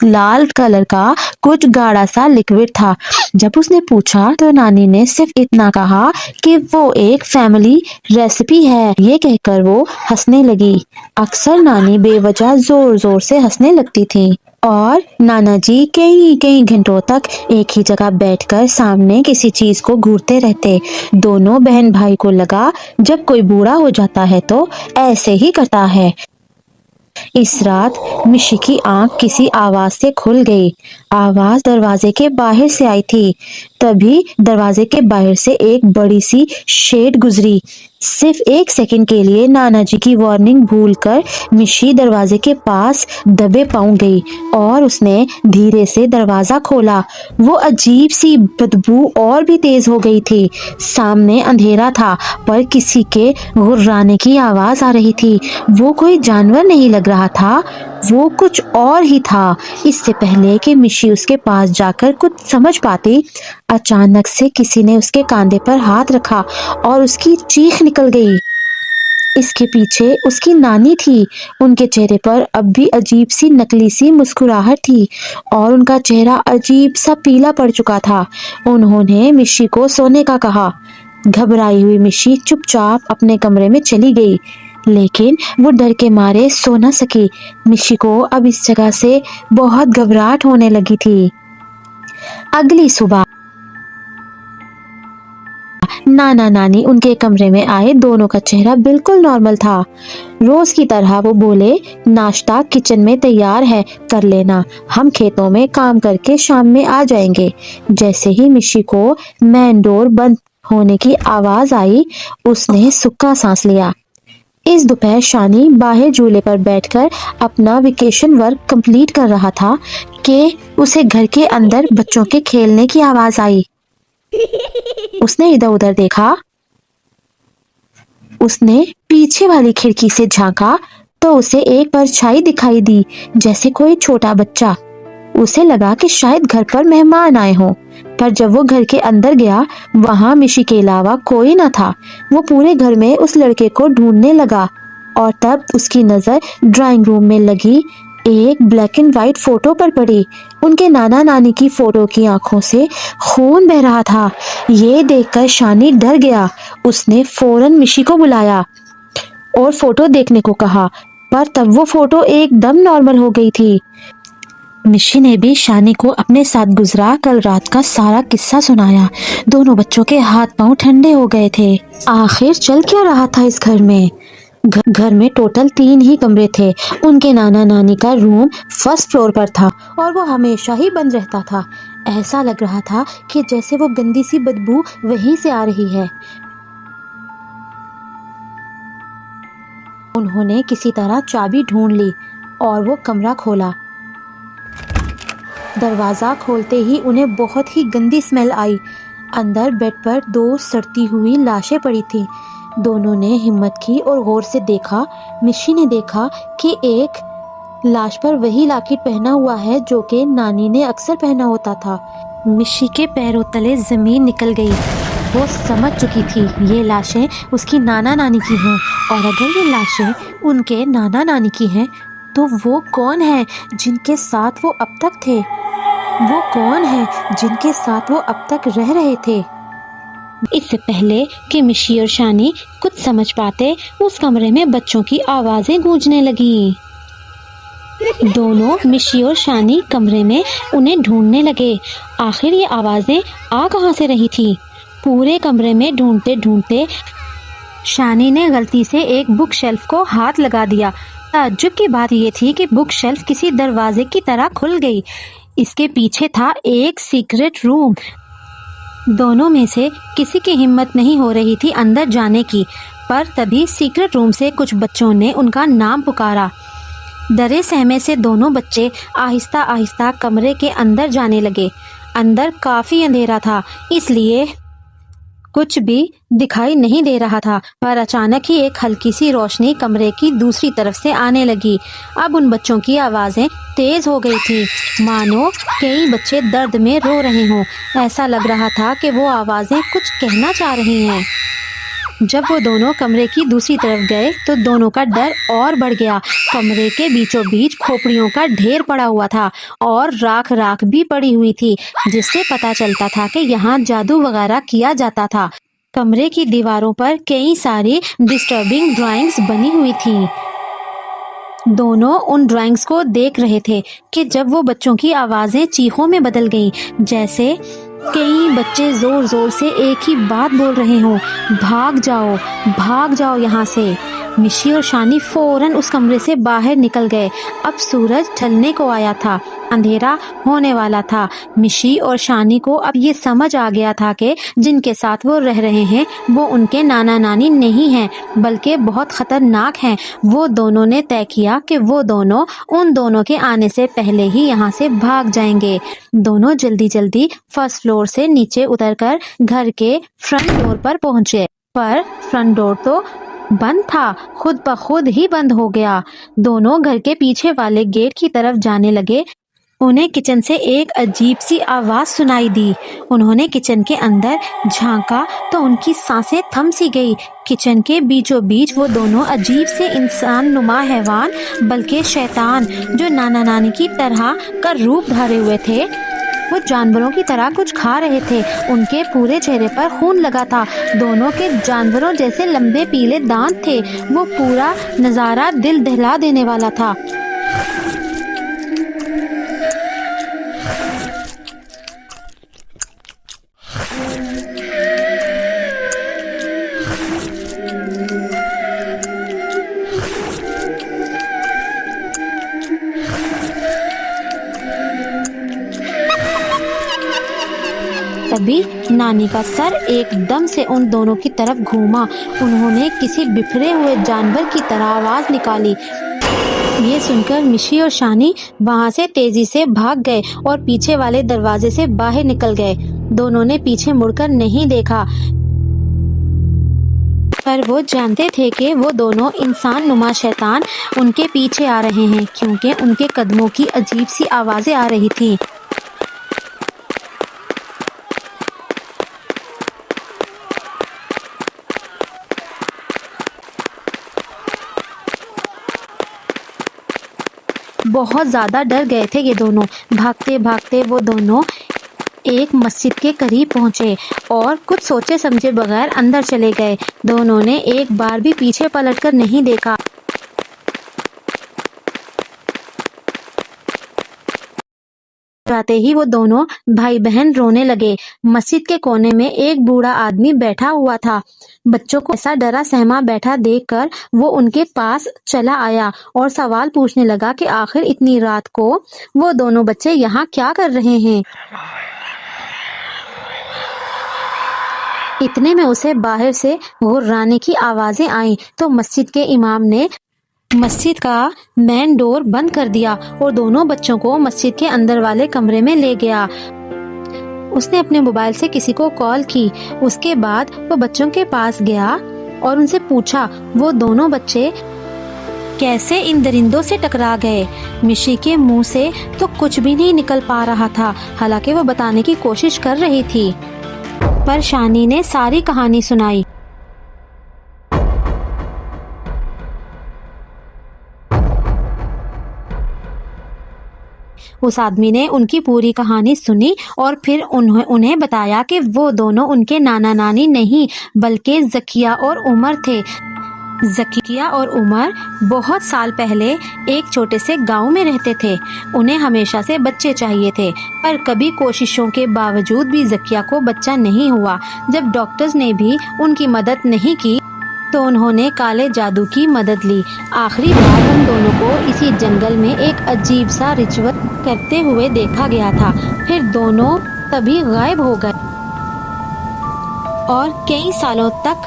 لال colour کا کچھ گاڑھا سا لکوڈ تھا۔ جب اس نے پوچھا تو نانی نے صرف اتنا کہا کہ وہ ایک فیملی ریسیپی ہے۔ یہ کہہ کر وہ ہنسنے لگی۔ اکثر نانی بے وجہ زور زور سے ہنسنے لگتی تھی اور نانا جی کئی گھنٹوں تک ایک ہی جگہ بیٹھ کر سامنے کسی چیز کو گھورتے رہتے۔ دونوں بہن بھائی کو لگا جب کوئی بوڑھا ہو جاتا ہے تو ایسے ہی کرتا ہے۔ اس رات مشی کی آنکھ کسی آواز سے کھل گئی۔ آواز دروازے کے باہر سے آئی تھی۔ تبھی دروازے کے باہر سے ایک بڑی سی شیڈ گزری۔ صرف ایک سیکنڈ کے لیے نانا جی کی وارننگ بھول کر مشی دروازے کے پاس دبے پاؤں گئی اور اس نے دھیرے سے دروازہ کھولا۔ وہ عجیب سی بدبو اور بھی تیز ہو گئی تھی۔ سامنے اندھیرا تھا پر کسی کے غرانے کی آواز آ رہی تھی۔ وہ کوئی جانور نہیں لگ رہا تھا، وہ کچھ اور ہی تھا۔ اس سے پہلے کہ مشی اس کے پاس جا کر کچھ سمجھ پاتی، اچانک سے کسی نے اس کے کاندھے پر ہاتھ رکھا اور اس کی چیخ نکل گئی۔ اس کے پیچھے اس کی نانی تھی۔ ان کے چہرے پر اب بھی عجیب سی نکلی سی مسکراہٹ تھی اور ان کا چہرہ عجیب سا پیلا پڑ چکا تھا۔ انہوں نے مشی کو سونے کا کہا۔ گھبرائی ہوئی مشی چپ چاپ اپنے کمرے میں چلی گئی، لیکن وہ ڈر کے مارے سو نہ سکی۔ مشی کو اب اس جگہ سے بہت گھبراہٹ ہونے لگی تھی۔ اگلی صبح نانا نانی ان کے کمرے میں آئے۔ دونوں کا چہرہ بالکل نارمل تھا۔ روز کی طرح وہ بولے، ناشتہ کچن میں تیار ہے، کر لینا، ہم کھیتوں میں کام کر کے شام میں آ جائیں گے۔ جیسے ہی مشی کو مین ڈور بند ہونے کی آواز آئی، اس نے سکا سانس لیا۔ اس دوپہر شانی باہر جھولے پر بیٹھ کر اپنا ویکیشن ورک کمپلیٹ کر رہا تھا کہ اسے گھر کے اندر بچوں کے کھیلنے کی آواز آئی۔ اس نے ادھر ادھر دیکھا۔ اس نے پیچھے والی کھڑکی سے جھانکا تو اسے ایک پرچھائی دکھائی دی، جیسے کوئی چھوٹا بچہ۔ اسے لگا کہ شاید گھر پر مہمان آئے ہوں، پر جب وہ گھر کے اندر گیا، وہاں مشی کے علاوہ کوئی نہ تھا۔ وہ پورے گھر میں اس لڑکے کو ڈھونڈنے لگا اور تب اس کی نظر ڈرائنگ روم میں لگی ایک بلیک اینڈ وائٹ فوٹو پر پڑی۔ ان کے نانا نانی کی فوٹو کی آنکھوں سے خون بہہ رہا تھا۔ یہ دیکھ کر شانی ڈر گیا۔ اس نے فوراً مشی کو بلایا اور فوٹو دیکھنے کو کہا، پر تب وہ فوٹو ایک دم نارمل ہو گئی تھی۔ مشی نے بھی شانی کو اپنے ساتھ گزرا کل رات کا سارا قصہ سنایا۔ دونوں بچوں کے ہاتھ پاؤں ٹھنڈے ہو گئے تھے۔ آخر چل کیا رہا تھا اس گھر میں؟ گھر میں ٹوٹل 3 ہی کمرے تھے۔ ان کے نانا نانی کا روم فرسٹ فلور پر تھا اور وہ ہمیشہ ہی بند رہتا تھا۔ ایسا لگ رہا تھا کہ جیسے وہ گندی سی بدبو وہیں سے آ رہی ہے۔ انہوں نے کسی طرح چابی ڈھونڈ لی اور وہ کمرہ کھولا۔ دروازہ کھولتے ہی انہیں بہت ہی گندی اسمیل آئی۔ اندر بیڈ پر 2 سڑتی ہوئی لاشیں پڑی تھیں۔ دونوں نے ہمت کی اور غور سے دیکھا۔ مشی نے دیکھا کہ ایک لاش پر وہی لاکٹ پہنا ہوا ہے جو کہ نانی نے اکثر پہنا ہوتا تھا۔ مشی کے پیروں تلے زمین نکل گئی۔ وہ سمجھ چکی تھی یہ لاشیں اس کی نانا نانی کی ہیں، اور اگر یہ لاشیں ان کے نانا نانی کی ہیں تو وہ کون ہیں جن کے ساتھ وہ اب تک تھے؟ وہ کون ہیں جن کے ساتھ وہ اب تک رہ رہے تھے؟ اس سے پہلے کہ مشی اور شانی کچھ سمجھ پاتے، اس کمرے میں بچوں کی آوازیں گونجنے لگیں۔ دونوں مشی اور شانی کمرے میں انہیں ڈھونڈنے لگے۔ آخر یہ آوازیں آ کہاں سے رہی تھی؟ پورے کمرے میں ڈھونڈتے ڈھونڈتے شانی نے غلطی سے ایک بک شیلف کو ہاتھ لگا دیا۔ تعجب کی بات یہ تھی کہ بک شیلف کسی دروازے کی طرح کھل گئی۔ اس کے پیچھے تھا ایک سیکرٹ روم۔ دونوں میں سے کسی کی ہمت نہیں ہو رہی تھی اندر جانے کی، پر تبھی سیکرٹ روم سے کچھ بچوں نے ان کا نام پکارا۔ ڈرے سہمے سے دونوں بچے آہستہ آہستہ کمرے کے اندر جانے لگے۔ اندر کافی اندھیرا تھا، اس لیے کچھ بھی دکھائی نہیں دے رہا تھا، پر اچانک ہی ایک ہلکی سی روشنی کمرے کی دوسری طرف سے آنے لگی۔ اب ان بچوں کی آوازیں تیز ہو گئی تھی، مانو کئی بچے درد میں رو رہے ہوں۔ ایسا لگ رہا تھا کہ وہ آوازیں کچھ کہنا چاہ رہی ہیں۔ جب وہ دونوں کمرے کی دوسری طرف گئے تو دونوں کا ڈر اور بڑھ گیا۔ کمرے کے بیچوں بیچ کھوپڑیوں کا ڈھیر پڑا ہوا تھا اور راکھ راکھ بھی پڑی ہوئی تھی، جس سے پتہ چلتا تھا کہ یہاں جادو وغیرہ کیا جاتا تھا۔ کمرے کی دیواروں پر کئی ساری ڈسٹربنگ ڈرائنگز بنی ہوئی تھیں۔ دونوں ان ڈرائنگز کو دیکھ رہے تھے کہ جب وہ بچوں کی آوازیں چیخوں میں بدل گئیں، جیسے کئی بچے زور زور سے ایک ہی بات بول رہے ہوں، بھاگ جاؤ یہاں سے۔ مشی اور شانی فوراً اس کمرے سے باہر نکل گئے۔ اب سورج ڈھلنے کو آیا تھا، اندھیرا ہونے والا تھا۔ مشی اور شانی کو اب یہ سمجھ آ گیا تھا کہ جن کے ساتھ وہ رہ رہے ہیں وہ ان کے نانا نانی نہیں ہیں بلکہ بہت خطرناک ہیں۔ وہ دونوں نے طے کیا کہ وہ دونوں ان دونوں کے آنے سے پہلے ہی یہاں سے بھاگ جائیں گے۔ دونوں جلدی جلدی فرسٹ فلور سے نیچے اتر کر گھر کے فرنٹ ڈور پر پہنچے، پر فرنٹ ڈور تو بند تھا، خود بخود ہی بند ہو گیا۔ دونوں گھر کے پیچھے والے گیٹ کی طرف جانے لگے۔ انہیں کچن سے ایک عجیب سی آواز سنائی دی۔ انہوں نے کچن کے اندر جھانکا تو ان کی سانسیں تھم سی گئی۔ کچن کے بیچوں بیچ وہ دونوں عجیب سے انسان نما حیوان بلکہ شیطان جو نانا نانی کی طرح کا روپ دھارے ہوئے تھے، وہ جانوروں کی طرح کچھ کھا رہے تھے۔ ان کے پورے چہرے پر خون لگا تھا، دونوں کے جانوروں جیسے لمبے پیلے دانت تھے۔ وہ پورا نظارہ دل دہلا دینے والا تھا۔ تبھی نانی کا سر ایک دم سے ان دونوں کی طرف گھوما۔ انہوں نے کسی بکھرے ہوئے جانور کی طرح آواز نکالی۔ یہ سن کر مشی اور شانی وہاں سے تیزی سے بھاگ گئے اور پیچھے والے دروازے سے باہر نکل گئے۔ دونوں نے پیچھے مڑ کر نہیں دیکھا، پر وہ جانتے تھے کہ وہ دونوں انسان نما شیطان ان کے پیچھے آ رہے ہیں، کیونکہ ان کے قدموں کی عجیب سی آوازیں آ رہی تھیں۔ بہت زیادہ ڈر گئے تھے یہ دونوں۔ بھاگتے بھاگتے وہ دونوں ایک مسجد کے قریب پہنچے اور کچھ سوچے سمجھے بغیر اندر چلے گئے۔ دونوں نے ایک بار بھی پیچھے پلٹ کر نہیں دیکھا۔ جاتے ہی وہ دونوں بھائی بہن رونے لگے۔ مسجد کے کونے میں ایک بوڑھا آدمی بیٹھا ہوا تھا۔ بچوں کو ایسا ڈرا سہما بیٹھا دیکھ کر وہ ان کے پاس چلا آیا اور سوال پوچھنے لگا کہ آخر اتنی رات کو وہ دونوں بچے یہاں کیا کر رہے ہیں۔ اتنے میں اسے باہر سے غرانے کی آوازیں آئیں تو مسجد کے امام نے مسجد کا مین ڈور بند کر دیا اور دونوں بچوں کو مسجد کے اندر والے کمرے میں لے گیا۔ اس نے اپنے موبائل سے کسی کو کال کی۔ اس کے بعد وہ بچوں کے پاس گیا اور ان سے پوچھا وہ دونوں بچے کیسے ان درندوں سے ٹکرا گئے۔ مشی کے منہ سے تو کچھ بھی نہیں نکل پا رہا تھا، حالانکہ وہ بتانے کی کوشش کر رہی تھی، پر شانی نے ساری کہانی سنائی۔ اس آدمی نے ان کی پوری کہانی سنی اور پھر انہیں بتایا کہ وہ دونوں ان کے نانا نانی نہیں بلکہ زکیہ اور عمر تھے۔ زکیہ اور عمر بہت سال پہلے ایک چھوٹے سے گاؤں میں رہتے تھے۔ انہیں ہمیشہ سے بچے چاہیے تھے، پر کبھی کوششوں کے باوجود بھی زکیہ کو بچہ نہیں ہوا۔ جب ڈاکٹرز نے بھی ان کی مدد نہیں کی تو انہوں نے کالے جادو کی مدد لی۔ آخری بار ان دونوں کو اسی جنگل میں ایک عجیب سا ریچول کرتے ہوئے دیکھا گیا تھا، پھر دونوں تبھی غائب ہو گئے اور کئی سالوں تک